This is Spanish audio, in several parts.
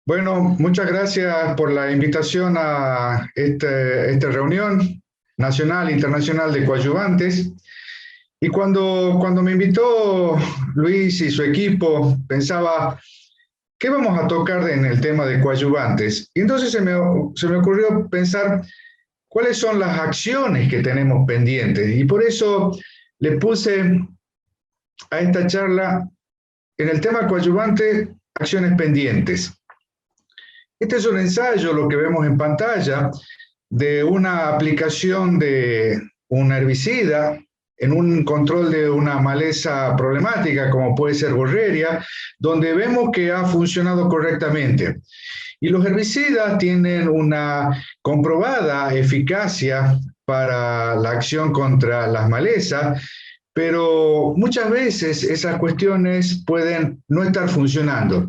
Bueno, muchas gracias por la invitación a esta reunión nacional e internacional de coadyuvantes. Y cuando me invitó Luis y su equipo, pensaba, ¿qué vamos a tocar en el tema de coadyuvantes? Y entonces se me ocurrió pensar cuáles son las acciones que tenemos pendientes. Y por eso le puse a esta charla en el tema coadyuvante, acciones pendientes. Este es un ensayo, lo que vemos en pantalla, de una aplicación de un herbicida en un control de una maleza problemática, como puede ser borreria, donde vemos que ha funcionado correctamente. Y los herbicidas tienen una comprobada eficacia para la acción contra las malezas, pero muchas veces esas cuestiones pueden no estar funcionando.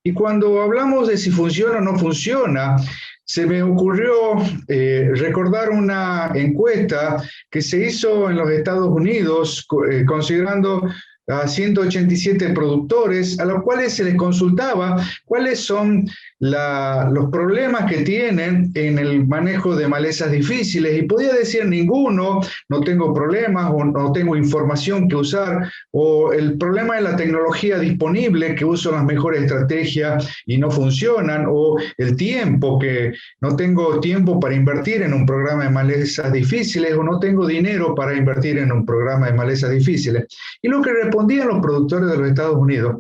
Y cuando hablamos de si funciona o no funciona, se me ocurrió recordar una encuesta que se hizo en los Estados Unidos, considerando a 187 productores, a los cuales se les consultaba cuáles son los problemas que tienen en el manejo de malezas difíciles, y podía decir ninguno, no tengo problemas o no tengo información que usar, o el problema es la tecnología disponible, que uso las mejores estrategias y no funcionan, o el tiempo, que no tengo tiempo para invertir en un programa de malezas difíciles, o no tengo dinero para invertir en un programa de malezas difíciles. Y lo que respondían los productores de los Estados Unidos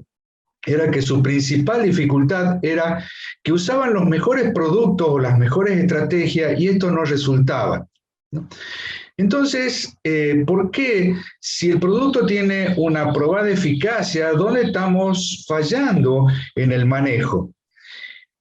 era que su principal dificultad era que usaban los mejores productos o las mejores estrategias y esto no resultaba, ¿no? Entonces, ¿por qué si el producto tiene una probada eficacia, dónde estamos fallando en el manejo?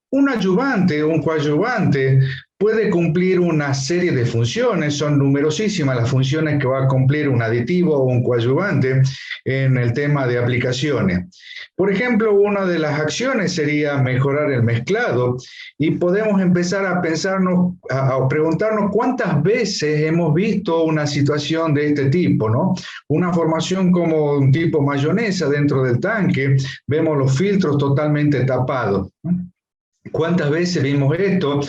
Un ayudante, un coadyuvante, puede cumplir una serie de funciones, son numerosísimas las funciones que va a cumplir un aditivo o un coadyuvante en el tema de aplicaciones. Por ejemplo, una de las acciones sería mejorar el mezclado y podemos empezar a pensarnos, a preguntarnos cuántas veces hemos visto una situación de este tipo, ¿no? Una formación como un tipo mayonesa dentro del tanque, vemos los filtros totalmente tapados, ¿no? ¿Cuántas veces vimos esto?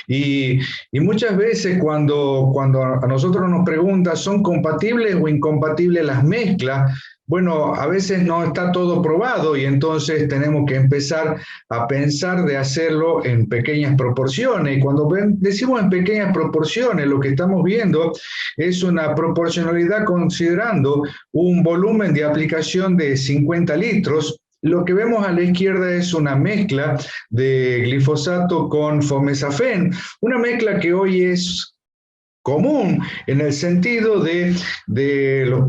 Y muchas veces cuando a nosotros nos preguntan, ¿son compatibles o incompatibles las mezclas? Bueno, a veces no está todo probado y entonces tenemos que empezar a pensar de hacerlo en pequeñas proporciones. Y cuando decimos en pequeñas proporciones, lo que estamos viendo es una proporcionalidad considerando un volumen de aplicación de 50 litros. Lo que vemos a la izquierda es una mezcla de glifosato con fomesafen, una mezcla que hoy es común en el sentido de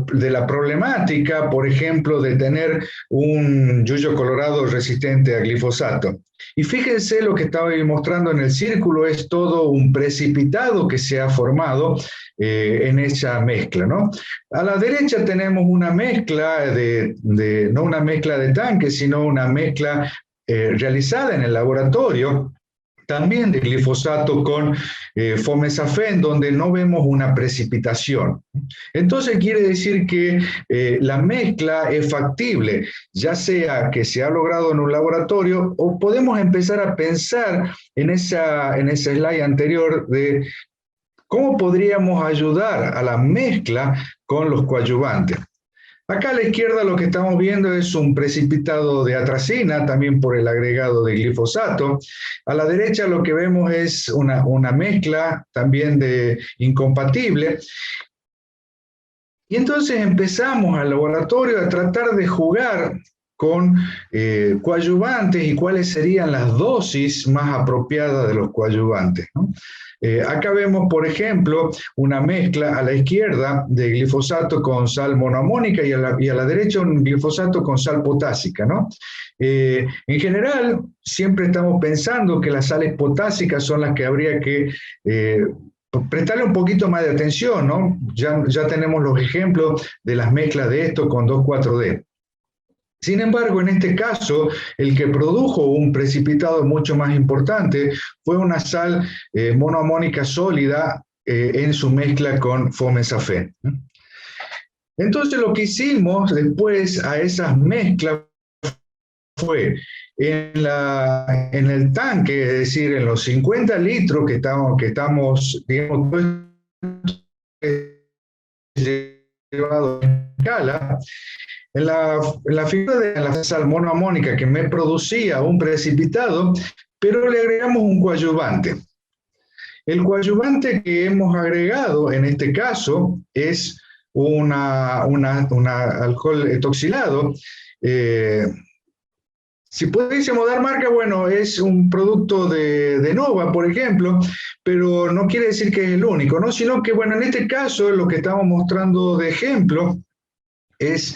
la problemática, por ejemplo, de tener un yuyo colorado resistente a glifosato. Y fíjense lo que estaba mostrando en el círculo, es todo un precipitado que se ha formado en esa mezcla, ¿no? A la derecha tenemos una mezcla no una mezcla de tanque, sino una mezcla realizada en el laboratorio, también de glifosato con fomesafen, donde no vemos una precipitación. Entonces quiere decir que la mezcla es factible, ya sea que se ha logrado en un laboratorio o podemos empezar a pensar en ese slide anterior de cómo podríamos ayudar a la mezcla con los coadyuvantes. Acá a la izquierda lo que estamos viendo es un precipitado de atracina, también por el agregado de glifosato. A la derecha lo que vemos es una mezcla también de incompatible. Y entonces empezamos al laboratorio a tratar de jugar con coadyuvantes y cuáles serían las dosis más apropiadas de los coadyuvantes, ¿no? Acá vemos, por ejemplo, una mezcla a la izquierda de glifosato con sal monoamónica y a la derecha un glifosato con sal potásica, ¿no? En general, siempre estamos pensando que las sales potásicas son las que habría que prestarle un poquito más de atención, ¿no? Ya tenemos los ejemplos de las mezclas de esto con 2,4-D. Sin embargo, en este caso, el que produjo un precipitado mucho más importante fue una sal monoamónica sólida en su mezcla con fomesafen. Entonces, lo que hicimos después a esas mezclas fue en el tanque, es decir, en los 50 litros que estamos digamos, llevado a escala, en la figura de la sal monoamónica que me producía un precipitado, pero le agregamos un coadyuvante. El coadyuvante que hemos agregado en este caso es un alcohol etoxilado. Si pudiésemos dar marca, bueno, es un producto de Nova, por ejemplo, pero no quiere decir que es el único, ¿no? Sino que, bueno, en este caso lo que estamos mostrando de ejemplo es,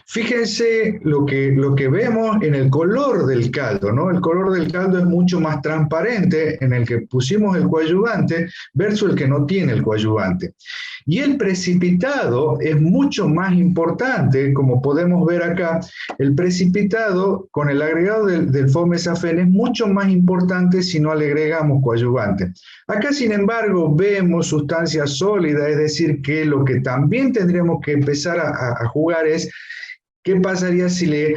fíjense lo que vemos en el color del caldo, ¿no? El color del caldo es mucho más transparente en el que pusimos el coadyuvante versus el que no tiene el coadyuvante. Y el precipitado es mucho más importante, como podemos ver acá, el precipitado con el agregado del fomesafen es mucho más importante si no le agregamos coadyuvante. Acá, sin embargo, vemos sustancias sólidas, es decir, que lo que también tendríamos que empezar a jugar es qué pasaría si le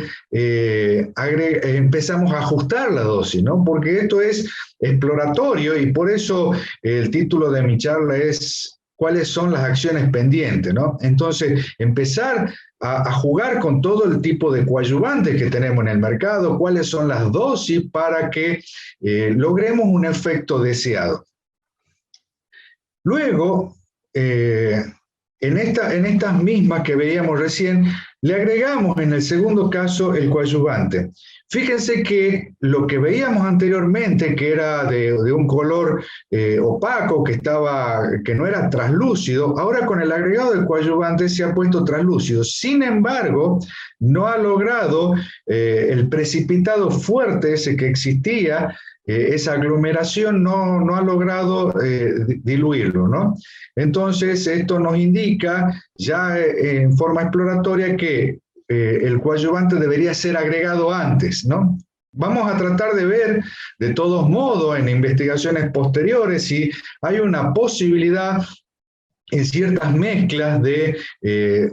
empezamos a ajustar la dosis, ¿no? Porque esto es exploratorio y por eso el título de mi charla es cuáles son las acciones pendientes, ¿no? Entonces, empezar a jugar con todo el tipo de coadyuvantes que tenemos en el mercado, cuáles son las dosis para que logremos un efecto deseado. Luego, en estas mismas que veíamos recién, le agregamos en el segundo caso el coadyuvante. Fíjense que lo que veíamos anteriormente, que era de un color opaco, que no era translúcido, ahora con el agregado del coadyuvante se ha puesto translúcido. Sin embargo, no ha logrado el precipitado fuerte ese que existía, esa aglomeración no ha logrado diluirlo, ¿no? Entonces, esto nos indica ya en forma exploratoria que el coadyuvante debería ser agregado antes, ¿no? Vamos a tratar de ver, de todos modos, en investigaciones posteriores, si hay una posibilidad en ciertas mezclas de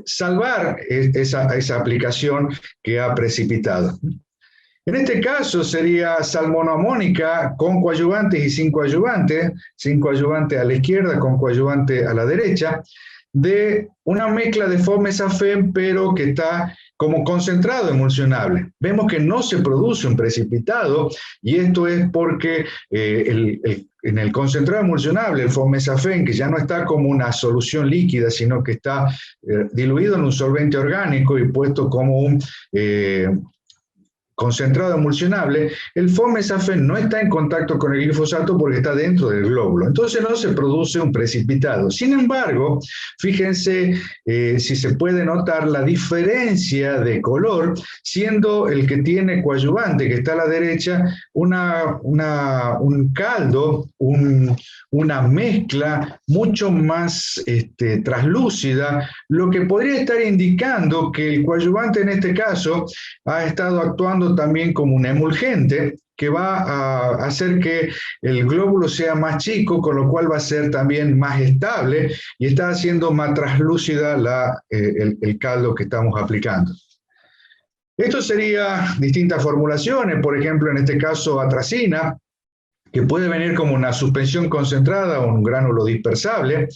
salvar esa aplicación que ha precipitado. En este caso sería sal monoamónica con coadyuvantes y sin coadyuvante a la izquierda, con coadyuvante a la derecha, de una mezcla de fomesafen, pero que está como concentrado emulsionable. Vemos que no se produce un precipitado y esto es porque en el concentrado emulsionable, el fomesafen, que ya no está como una solución líquida, sino que está diluido en un solvente orgánico y puesto como un concentrado emulsionable, el fomesafen no está en contacto con el glifosato porque está dentro del glóbulo. Entonces no se produce un precipitado. Sin embargo, fíjense si se puede notar la diferencia de color, siendo el que tiene coadyuvante, que está a la derecha, un caldo, una mezcla mucho más translúcida, lo que podría estar indicando que el coadyuvante en este caso ha estado actuando también como un emulgente que va a hacer que el glóbulo sea más chico, con lo cual va a ser también más estable y está haciendo más translúcida el caldo que estamos aplicando. Esto sería distintas formulaciones, por ejemplo, en este caso atracina, que puede venir como una suspensión concentrada o un gránulo dispersable,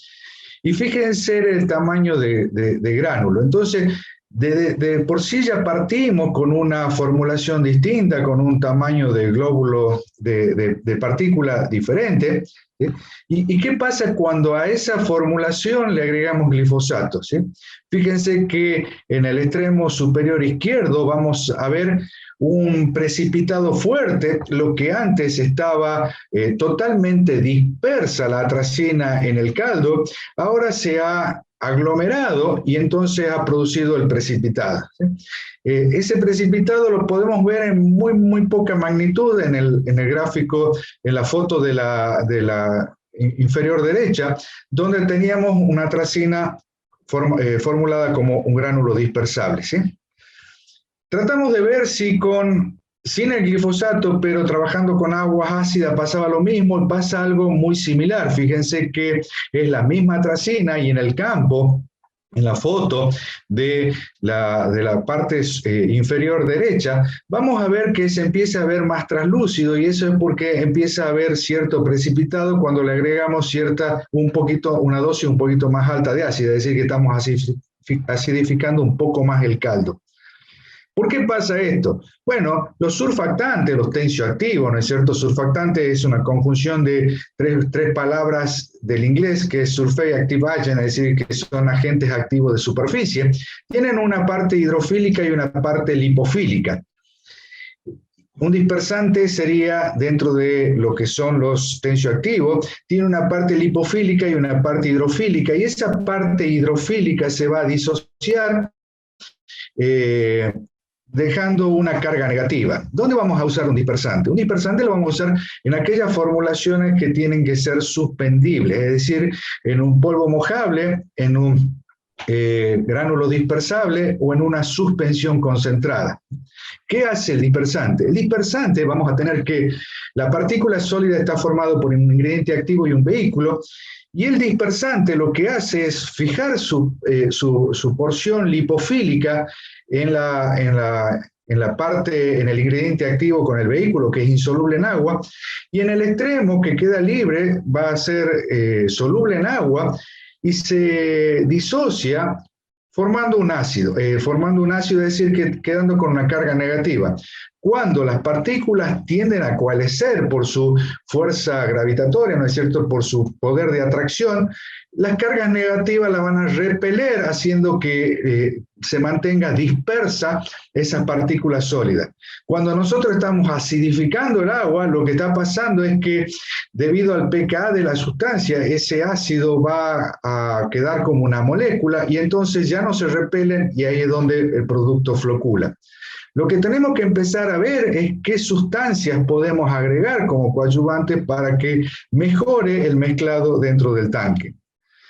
y fíjense el tamaño de gránulo. Entonces, de por sí ya partimos con una formulación distinta, con un tamaño de glóbulo de partícula diferente. ¿Sí? ¿Y qué pasa cuando a esa formulación le agregamos glifosato? ¿Sí? Fíjense que en el extremo superior izquierdo vamos a ver un precipitado fuerte, lo que antes estaba totalmente dispersa la atracina en el caldo, ahora se ha aglomerado y entonces ha producido el precipitado. ¿Sí? Ese precipitado lo podemos ver en muy poca magnitud en el gráfico, en la foto de la inferior derecha, donde teníamos una atracina formulada como un gránulo dispersable. ¿Sí? Tratamos de ver si sin el glifosato, pero trabajando con aguas ácidas pasaba lo mismo, y pasa algo muy similar. Fíjense que es la misma atracina y en el campo en la foto de la parte inferior derecha, vamos a ver que se empieza a ver más translúcido, y eso es porque empieza a haber cierto precipitado cuando le agregamos una dosis un poquito más alta de ácido, es decir, que estamos acidificando un poco más el caldo. ¿Por qué pasa esto? Bueno, los surfactantes, los tensioactivos, ¿no es cierto? Surfactante es una conjunción de tres palabras del inglés, que es surface active agent, es decir, que son agentes activos de superficie. Tienen una parte hidrofílica y una parte lipofílica. Un dispersante sería, dentro de lo que son los tensioactivos, tiene una parte lipofílica y una parte hidrofílica, y esa parte hidrofílica se va a disociar dejando una carga negativa. ¿Dónde vamos a usar un dispersante? Un dispersante lo vamos a usar en aquellas formulaciones que tienen que ser suspendibles, es decir, en un polvo mojable, en un gránulo dispersable o en una suspensión concentrada. ¿Qué hace el dispersante? El dispersante, vamos a tener que la partícula sólida está formada por un ingrediente activo y un vehículo, y el dispersante lo que hace es fijar su porción lipofílica en el ingrediente activo con el vehículo, que es insoluble en agua, y en el extremo que queda libre va a ser soluble en agua y se disocia formando un ácido, es decir, que quedando con una carga negativa. Cuando las partículas tienden a coalescer por su fuerza gravitatoria, ¿no es cierto?, por su poder de atracción, las cargas negativas las van a repeler, haciendo que se mantenga dispersa esas partículas sólidas. Cuando nosotros estamos acidificando el agua, lo que está pasando es que, debido al pKa de la sustancia, ese ácido va a quedar como una molécula y entonces ya no se repelen, y ahí es donde el producto flocula. Lo que tenemos que empezar a ver es qué sustancias podemos agregar como coadyuvantes para que mejore el mezclado dentro del tanque.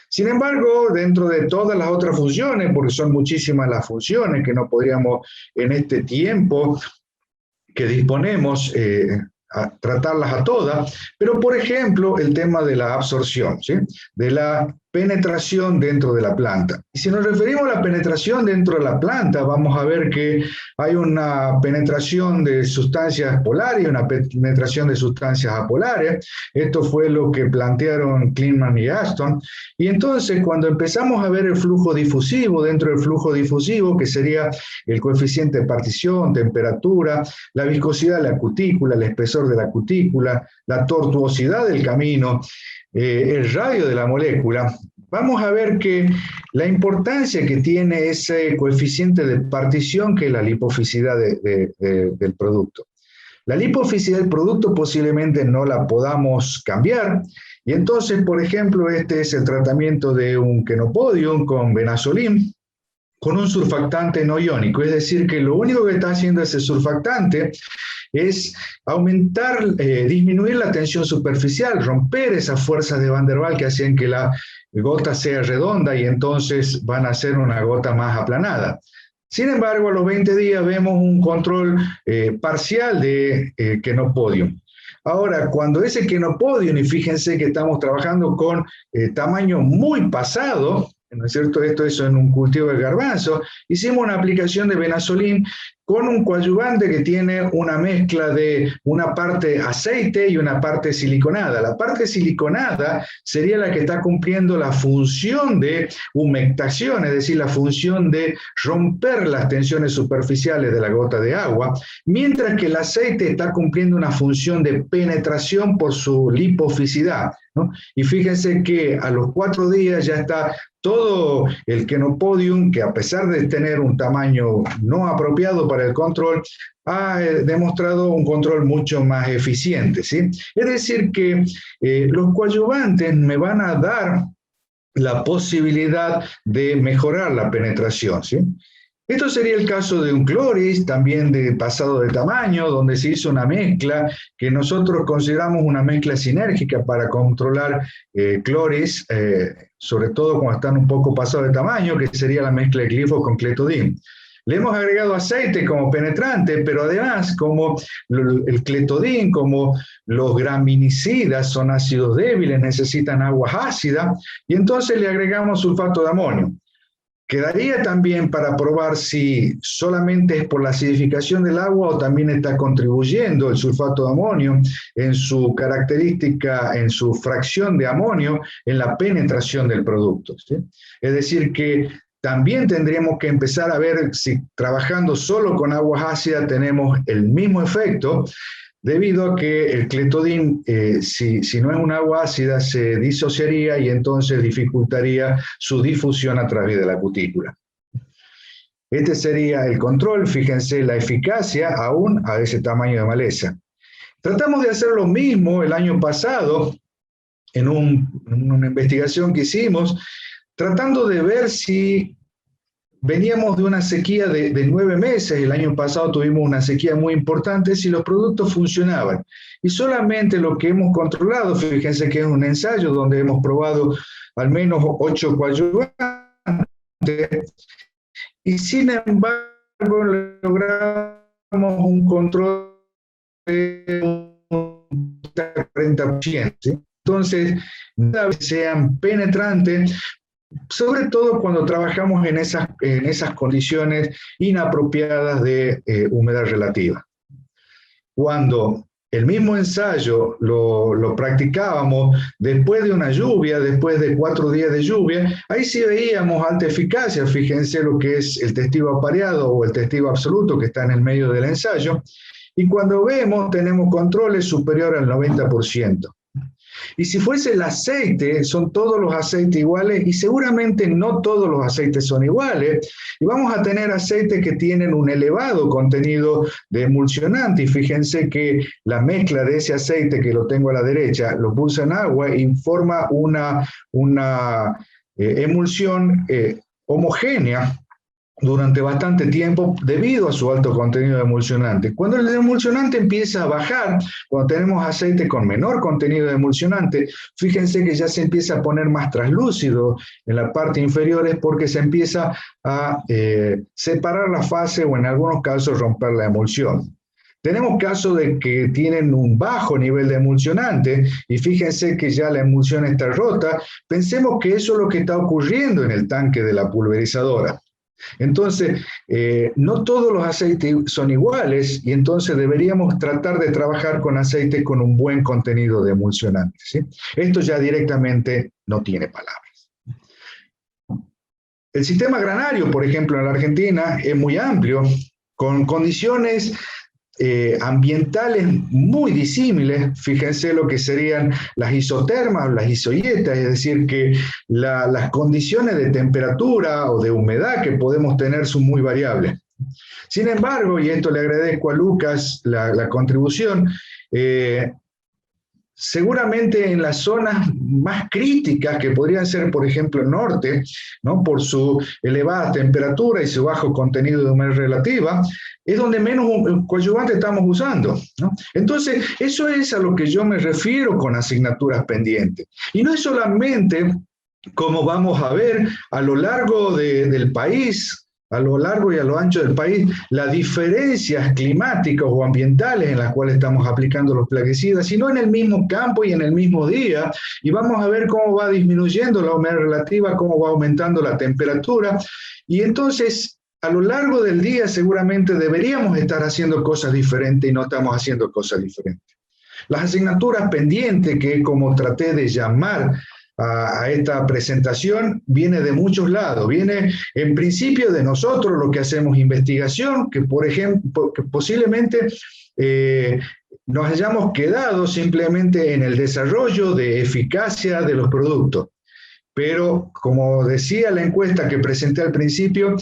Sin embargo, dentro de todas las otras funciones, porque son muchísimas las funciones que no podríamos en este tiempo que disponemos a tratarlas a todas, pero por ejemplo el tema de la absorción, ¿sí?, de la penetración dentro de la planta. Y si nos referimos a la penetración dentro de la planta, vamos a ver que hay una penetración de sustancias polares y una penetración de sustancias apolares. Esto fue lo que plantearon Klingman y Aston. Y entonces, cuando empezamos a ver el flujo difusivo, dentro del flujo difusivo, que sería el coeficiente de partición, temperatura, la viscosidad de la cutícula, el espesor de la cutícula, la tortuosidad del camino, el radio de la molécula, vamos a ver que la importancia que tiene ese coeficiente de partición, que es la lipoficidad del producto. La lipoficidad del producto posiblemente no la podamos cambiar, y entonces, por ejemplo, este es el tratamiento de un quenopodium con Benazolim, con un surfactante no iónico, es decir, que lo único que está haciendo ese surfactante es disminuir la tensión superficial, romper esas fuerzas de Van der Waals que hacen que la gota sea redonda y entonces van a ser una gota más aplanada. Sin embargo, a los 20 días vemos un control parcial de quenopodium. Ahora, cuando ese quenopodium, y fíjense que estamos trabajando con tamaño muy pasado, ¿no es cierto? Esto es en un cultivo de garbanzo, hicimos una aplicación de Benazolim con un coadyuvante que tiene una mezcla de una parte aceite y una parte siliconada. La parte siliconada sería la que está cumpliendo la función de humectación, es decir, la función de romper las tensiones superficiales de la gota de agua, mientras que el aceite está cumpliendo una función de penetración por su lipoficidad, ¿no? Y fíjense que a los 4 días ya está todo el quenopodium, que a pesar de tener un tamaño no apropiado para el control, ha demostrado un control mucho más eficiente, ¿sí? Es decir que los coadyuvantes me van a dar la posibilidad de mejorar la penetración, ¿sí? Esto sería el caso de un cloris, también de pasado de tamaño, donde se hizo una mezcla que nosotros consideramos una mezcla sinérgica para controlar cloris, sobre todo cuando están un poco pasados de tamaño, que sería la mezcla de glifos con cletodin. Le hemos agregado aceite como penetrante, pero además, como el cletodin, como los graminicidas son ácidos débiles, necesitan aguas ácidas, y entonces le agregamos sulfato de amonio. Quedaría también para probar si solamente es por la acidificación del agua o también está contribuyendo el sulfato de amonio en su característica, en su fracción de amonio, en la penetración del producto, ¿sí? Es decir, que también tendríamos que empezar a ver si trabajando solo con aguas ácidas tenemos el mismo efecto, debido a que el cletodín, si no es un agua ácida, se disociaría y entonces dificultaría su difusión a través de la cutícula. Este sería el control, fíjense la eficacia aún a ese tamaño de maleza. Tratamos de hacer lo mismo el año pasado en una investigación que hicimos, tratando de ver si veníamos de una sequía de 9 meses, el año pasado tuvimos una sequía muy importante, si los productos funcionaban. Y solamente lo que hemos controlado, fíjense que es un ensayo donde hemos probado al menos 8 coadyuvantes, y sin embargo logramos un control de un 40%. ¿Sí? Entonces, cada vez sean penetrantes, sobre todo cuando trabajamos en esas condiciones inapropiadas de humedad relativa. Cuando el mismo ensayo lo practicábamos después de una lluvia, después de 4 días de lluvia, ahí sí veíamos alta eficacia, fíjense lo que es el testigo apareado o el testigo absoluto que está en el medio del ensayo, y cuando vemos tenemos controles superiores al 90%. Y si fuese el aceite, son todos los aceites iguales y seguramente no todos los aceites son iguales. Y vamos a tener aceites que tienen un elevado contenido de emulsionante. Y fíjense que la mezcla de ese aceite que lo tengo a la derecha, lo puse en agua y forma una emulsión homogénea durante bastante tiempo debido a su alto contenido de emulsionante. Cuando el emulsionante empieza a bajar, cuando tenemos aceite con menor contenido de emulsionante, fíjense que ya se empieza a poner más translúcido en la parte inferior, es porque se empieza a separar la fase o en algunos casos romper la emulsión. Tenemos casos de que tienen un bajo nivel de emulsionante y fíjense que ya la emulsión está rota. Pensemos que eso es lo que está ocurriendo en el tanque de la pulverizadora. Entonces, no todos los aceites son iguales y entonces deberíamos tratar de trabajar con aceites con un buen contenido de emulsionante, ¿sí? Esto ya directamente no tiene palabras. El sistema granario, por ejemplo, en la Argentina es muy amplio, con condiciones ambientales muy disímiles. Fíjense lo que serían las isotermas, las isoietas, es decir, que las condiciones de temperatura o de humedad que podemos tener son muy variables. Sin embargo, y esto le agradezco a Lucas la contribución, seguramente en las zonas más críticas, que podrían ser, por ejemplo, el norte, ¿no? Por su elevada temperatura y su bajo contenido de humedad relativa, es donde menos coadyuvante estamos usando, ¿no? Entonces, eso es a lo que yo me refiero con asignaturas pendientes. Y no es solamente, como vamos a ver, a lo largo del país, a lo largo y a lo ancho del país, las diferencias climáticas o ambientales en las cuales estamos aplicando los plaguicidas, sino en el mismo campo y en el mismo día, y vamos a ver cómo va disminuyendo la humedad relativa, cómo va aumentando la temperatura, y entonces a lo largo del día seguramente deberíamos estar haciendo cosas diferentes y no estamos haciendo cosas diferentes. Las asignaturas pendientes, que como traté de llamar a esta presentación, viene de muchos lados. Viene en principio de nosotros, lo que hacemos investigación, que por ejemplo, que posiblemente nos hayamos quedado simplemente en el desarrollo de eficacia de los productos. Pero como decía la encuesta que presenté al principio,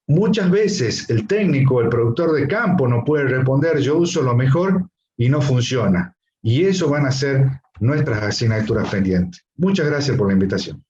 muchas veces el técnico, el productor de campo no puede responder yo uso lo mejor y no funciona. Y eso van a ser nuestras asignaturas pendientes. Muchas gracias por la invitación.